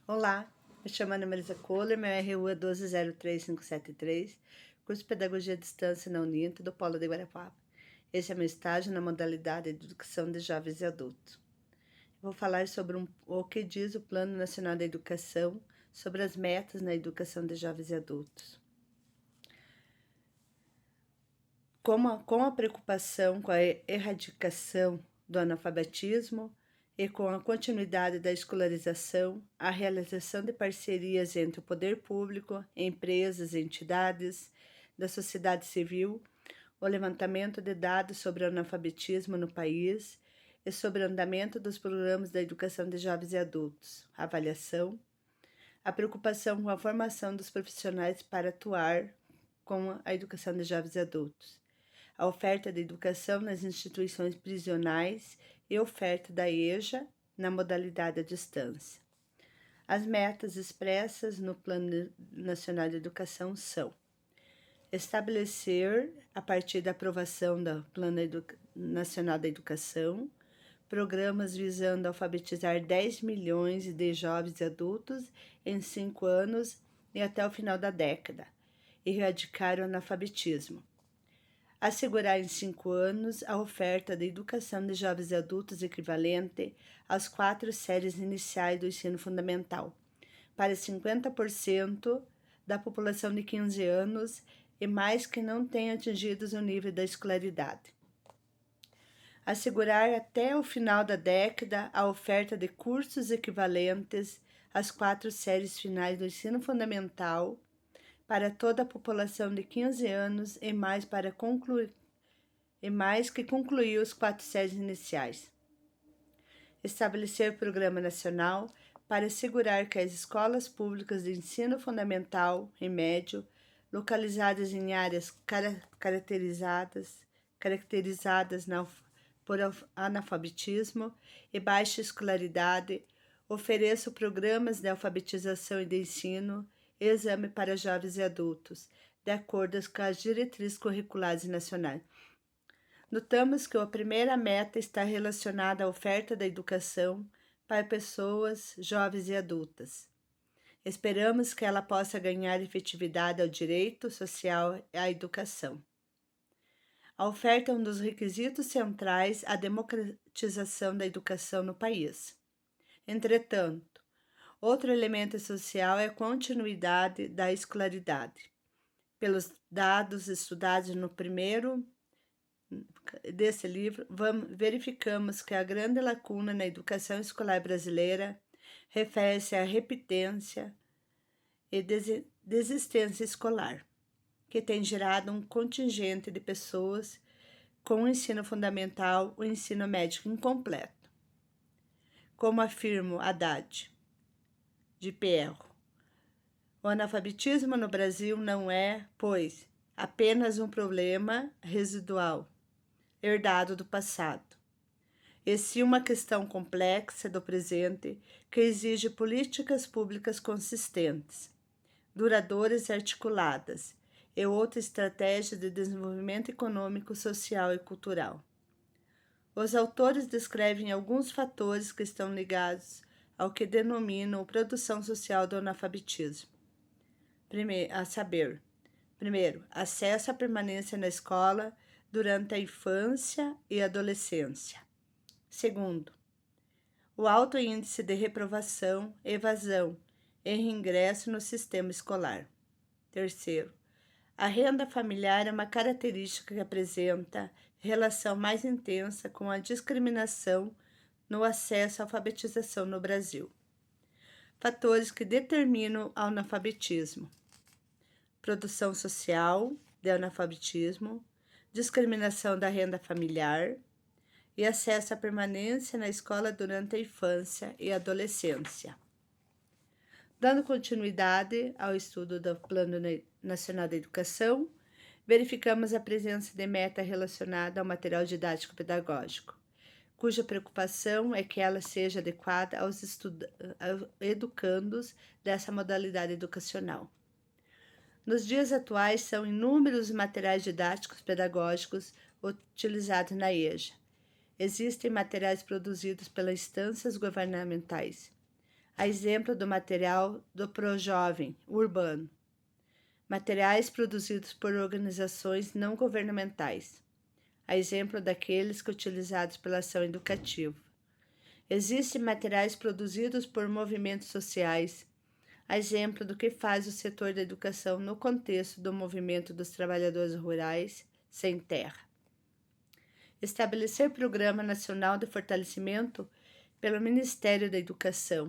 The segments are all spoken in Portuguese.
Olá, me chamo Ana Marisa Kohler, meu RU é 1203573, curso de Pedagogia à Distância na Uninter, do Polo de Guarapava. Esse é meu estágio na modalidade de Educação de Jovens e Adultos. Vou falar sobre o que diz o Plano Nacional da Educação sobre as metas na educação de jovens e adultos. Com a preocupação com a erradicação do analfabetismo e com a continuidade da escolarização, a realização de parcerias entre o poder público, empresas e entidades da sociedade civil, o levantamento de dados sobre o analfabetismo no país e sobre o andamento dos programas da educação de jovens e adultos, avaliação, a preocupação com a formação dos profissionais para atuar com a educação de jovens e adultos, a oferta de educação nas instituições prisionais e oferta da EJA na modalidade à distância. As metas expressas no Plano Nacional de Educação são: estabelecer, a partir da aprovação do Plano Nacional da Educação, programas visando alfabetizar 10 milhões de jovens e adultos em 5 anos e até o final da década, e erradicar o analfabetismo. Assegurar em 5 anos a oferta de educação de jovens e adultos equivalente às 4 séries iniciais do ensino fundamental, para 50% da população de 15 anos e mais que não tenham atingido o nível da escolaridade. Assegurar até o final da década a oferta de cursos equivalentes às 4 séries finais do ensino fundamental para toda a população de 15 anos e mais que concluiu os 4 séries iniciais. Estabelecer programa nacional para assegurar que as escolas públicas de ensino fundamental e médio, localizadas em áreas caracterizadas por analfabetismo e baixa escolaridade, ofereçam programas de alfabetização e de ensino e exame para jovens e adultos, de acordo com as diretrizes curriculares nacionais. Notamos que a primeira meta está relacionada à oferta da educação para pessoas jovens e adultas. Esperamos que ela possa ganhar efetividade ao direito social e à educação. A oferta é um dos requisitos centrais à democratização da educação no país. Entretanto, outro elemento essencial é a continuidade da escolaridade. Pelos dados estudados no primeiro desse livro, verificamos que a grande lacuna na educação escolar brasileira refere-se à repetência e desistência escolar, que tem gerado um contingente de pessoas com o ensino fundamental ou ensino médio incompleto. Como afirma Haddad de Pierro, o analfabetismo no Brasil não é, pois, apenas um problema residual herdado do passado, e sim uma questão complexa do presente que exige políticas públicas consistentes, duradouras e articuladas, e outra estratégia de desenvolvimento econômico, social e cultural. Os autores descrevem alguns fatores que estão ligados ao que denominam produção social do analfabetismo. Primeiro, acesso à permanência na escola durante a infância e adolescência. Segundo, o alto índice de reprovação, evasão e reingresso no sistema escolar. Terceiro, a renda familiar é uma característica que apresenta relação mais intensa com a discriminação no acesso à alfabetização no Brasil. Fatores que determinam o analfabetismo: produção social de analfabetismo, discriminação da renda familiar e acesso à permanência na escola durante a infância e adolescência. Dando continuidade ao estudo do Plano Nacional da Educação, verificamos a presença de meta relacionada ao material didático pedagógico, cuja preocupação é que ela seja adequada aos educandos dessa modalidade educacional. Nos dias atuais, são inúmeros os materiais didáticos pedagógicos utilizados na EJA. Existem materiais produzidos pelas instâncias governamentais. a exemplo do material do Projovem Urbano, materiais produzidos por organizações não governamentais, a exemplo daqueles que utilizados pela ação educativa. Existem materiais produzidos por movimentos sociais, a exemplo do que faz o setor da educação no contexto do movimento dos trabalhadores rurais sem terra. Estabelecer Programa Nacional de Fortalecimento pelo Ministério da Educação,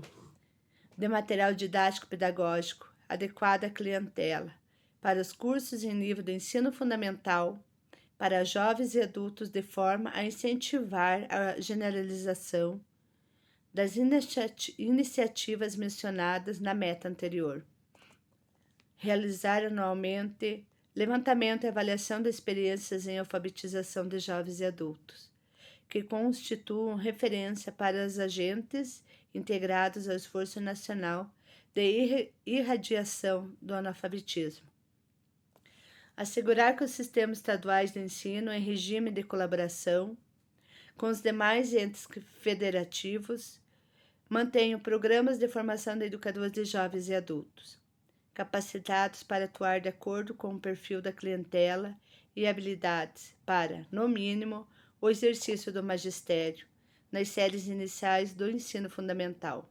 de material didático pedagógico adequado à clientela, para os cursos em nível de ensino fundamental, para jovens e adultos, de forma a incentivar a generalização das iniciativas mencionadas na meta anterior. Realizar anualmente levantamento e avaliação de experiências em alfabetização de jovens e adultos, que constituam referência para os agentes integrados ao esforço nacional de irradiação do analfabetismo. Assegurar que os sistemas estaduais de ensino, em regime de colaboração com os demais entes federativos, mantenham programas de formação de educadores de jovens e adultos, capacitados para atuar de acordo com o perfil da clientela e habilidades para, no mínimo, o exercício do magistério nas séries iniciais do ensino fundamental,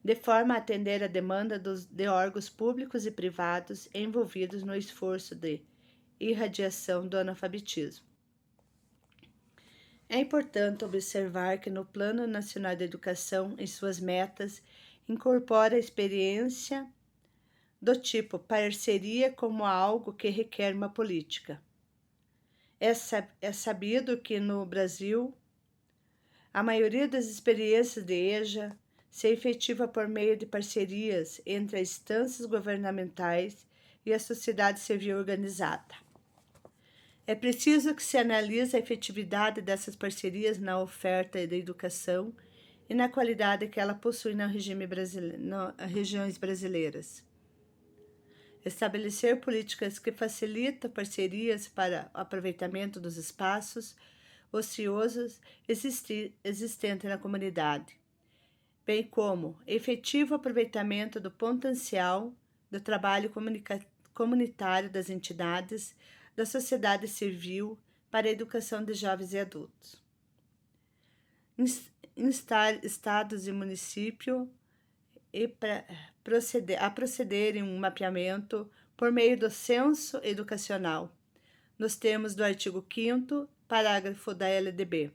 de forma a atender a demanda de órgãos públicos e privados envolvidos no esforço de irradiação do analfabetismo. É importante observar que no Plano Nacional de Educação, em suas metas, incorpora a experiência do tipo parceria como algo que requer uma política. É sabido que no Brasil, a maioria das experiências de EJA se efetiva por meio de parcerias entre as instâncias governamentais e a sociedade civil organizada. É preciso que se analise a efetividade dessas parcerias na oferta da educação e na qualidade que ela possui nas regiões brasileiras. Estabelecer políticas que facilitam parcerias para o aproveitamento dos espaços ociosos existentes na comunidade, bem como efetivo aproveitamento do potencial do trabalho comunitário das entidades da sociedade civil para a educação de jovens e adultos. Instar estados e municípios a procederem um mapeamento por meio do censo educacional, nos termos do artigo 5º, parágrafo da LDB,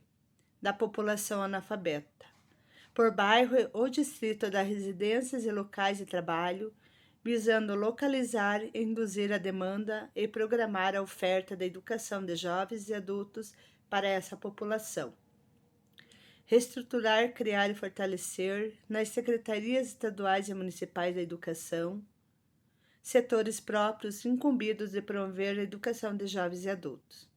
da população analfabeta, por bairro ou distrito das residências e locais de trabalho, visando localizar e induzir a demanda e programar a oferta da educação de jovens e adultos para essa população. Reestruturar, criar e fortalecer nas secretarias estaduais e municipais da educação setores próprios incumbidos de promover a educação de jovens e adultos.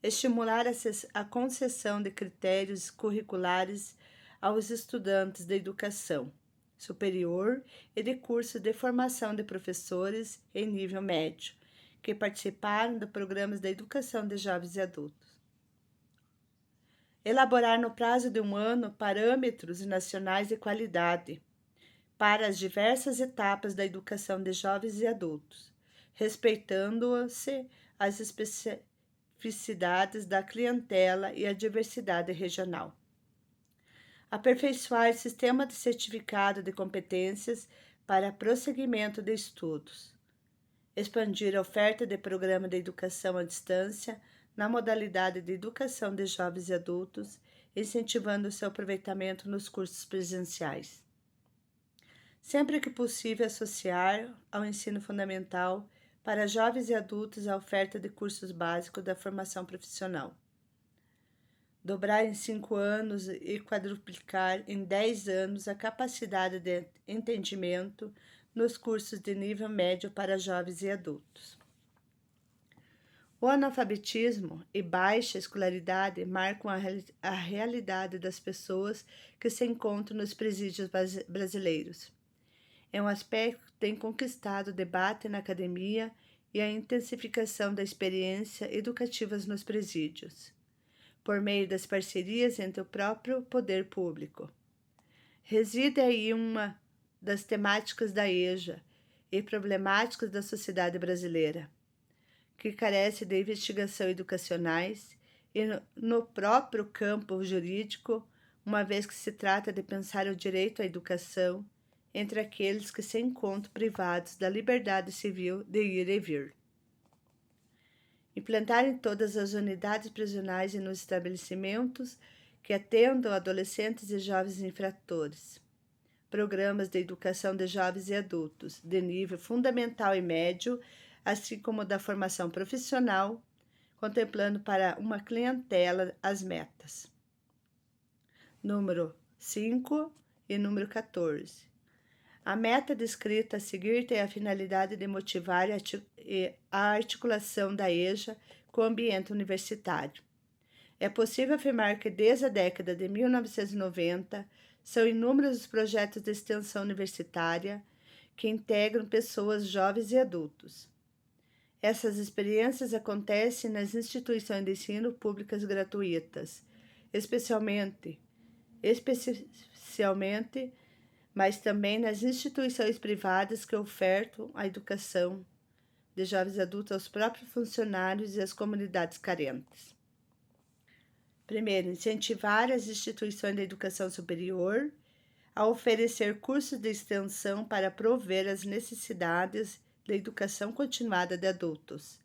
Estimular a concessão de critérios curriculares aos estudantes da educação superior e de cursos de formação de professores em nível médio, que participaram de programas de educação de jovens e adultos. Elaborar no prazo de 1 ano parâmetros nacionais de qualidade para as diversas etapas da educação de jovens e adultos, respeitando-se as especificidades da clientela e a diversidade regional. Aperfeiçoar o sistema de certificado de competências para prosseguimento de estudos. Expandir a oferta de programa de educação à distância na modalidade de educação de jovens e adultos, incentivando o seu aproveitamento nos cursos presenciais. Sempre que possível, associar ao ensino fundamental para jovens e adultos a oferta de cursos básicos da formação profissional. Dobrar em 5 anos e quadruplicar em 10 anos a capacidade de entendimento nos cursos de nível médio para jovens e adultos. O analfabetismo e baixa escolaridade marcam a realidade das pessoas que se encontram nos presídios brasileiros. É um aspecto que tem conquistado o debate na academia e a intensificação da experiência educativas nos presídios, por meio das parcerias entre o próprio poder público, reside aí uma das temáticas da EJA e problemáticas da sociedade brasileira, que carece de investigação educacionais e no próprio campo jurídico, uma vez que se trata de pensar o direito à educação entre aqueles que se encontram privados da liberdade civil de ir e vir. Implantar em todas as unidades prisionais e nos estabelecimentos que atendam adolescentes e jovens infratores. Programas de educação de jovens e adultos, de nível fundamental e médio, assim como da formação profissional, contemplando para uma clientela as metas. Número 5 e número 14. A meta descrita a seguir tem a finalidade de motivar a articulação da EJA com o ambiente universitário. É possível afirmar que desde a década de 1990 são inúmeros os projetos de extensão universitária que integram pessoas jovens e adultos. Essas experiências acontecem nas instituições de ensino públicas gratuitas, especialmente, mas também nas instituições privadas que ofertam a educação de jovens e adultos aos próprios funcionários e às comunidades carentes. Primeiro, incentivar as instituições de educação superior a oferecer cursos de extensão para prover as necessidades da educação continuada de adultos,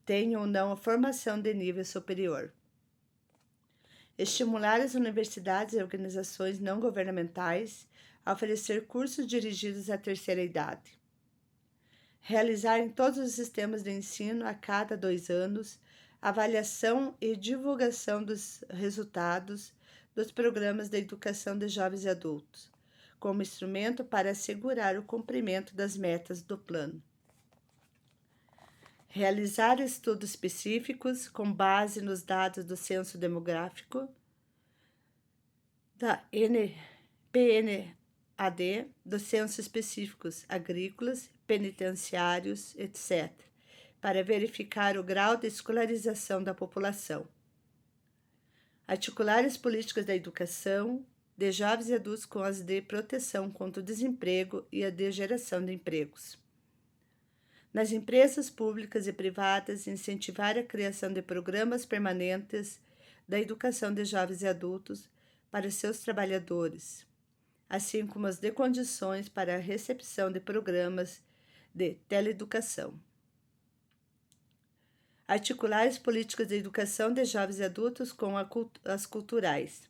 tenham ou não a formação de nível superior. Estimular as universidades e organizações não governamentais a oferecer cursos dirigidos à terceira idade. Realizar em todos os sistemas de ensino, a cada 2 anos, avaliação e divulgação dos resultados dos programas de educação de jovens e adultos, como instrumento para assegurar o cumprimento das metas do plano. Realizar estudos específicos com base nos dados do Censo Demográfico, da PNAD, dos censos específicos agrícolas, penitenciários, etc., para verificar o grau de escolarização da população. Articular as políticas da educação de jovens e adultos com as de proteção contra o desemprego e a de geração de empregos. Nas empresas públicas e privadas, incentivar a criação de programas permanentes da educação de jovens e adultos para seus trabalhadores, assim como as de condições para a recepção de programas de teleeducação. Articular as políticas de educação de jovens e adultos com as culturais,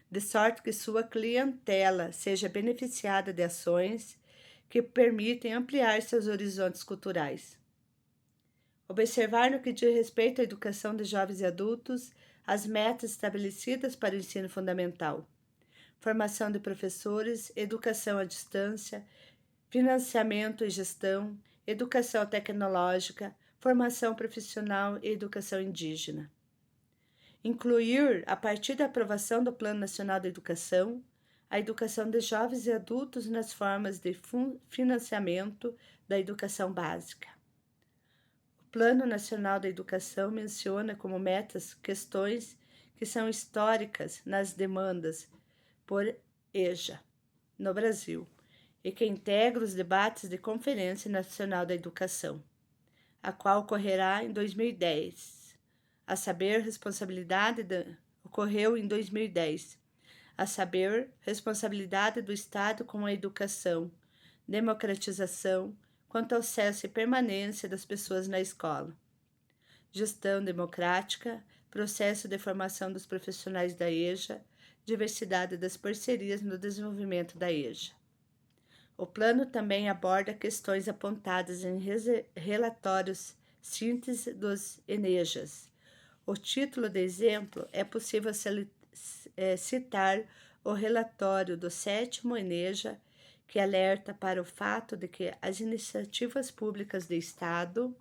de sorte que sua clientela seja beneficiada de ações que permitem ampliar seus horizontes culturais. Observar no que diz respeito à educação de jovens e adultos as metas estabelecidas para o ensino fundamental, formação de professores, educação à distância, financiamento e gestão, educação tecnológica, formação profissional e educação indígena. Incluir, a partir da aprovação do Plano Nacional de Educação, a educação de jovens e adultos nas formas de financiamento da educação básica. O Plano Nacional da Educação menciona como metas questões que são históricas nas demandas por EJA no Brasil e que integra os debates de Conferência Nacional da Educação, a qual ocorrerá em 2010, ocorreu em 2010, a saber, responsabilidade do Estado com a educação, democratização, quanto ao acesso e permanência das pessoas na escola, gestão democrática, processo de formação dos profissionais da EJA, diversidade das parcerias no desenvolvimento da EJA. O plano também aborda questões apontadas em relatórios síntese dos ENEJAs. O título de exemplo é possível citar o relatório do 7º ENEJA, que alerta para o fato de que as iniciativas públicas do Estado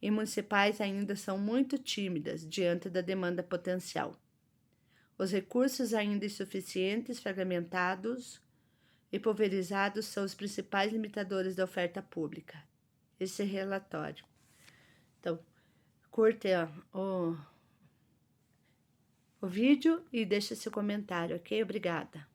e municipais ainda são muito tímidas diante da demanda potencial. Os recursos ainda insuficientes, fragmentados e pulverizados são os principais limitadores da oferta pública. Esse relatório. Então, curte o vídeo e deixe seu comentário, ok? Obrigada.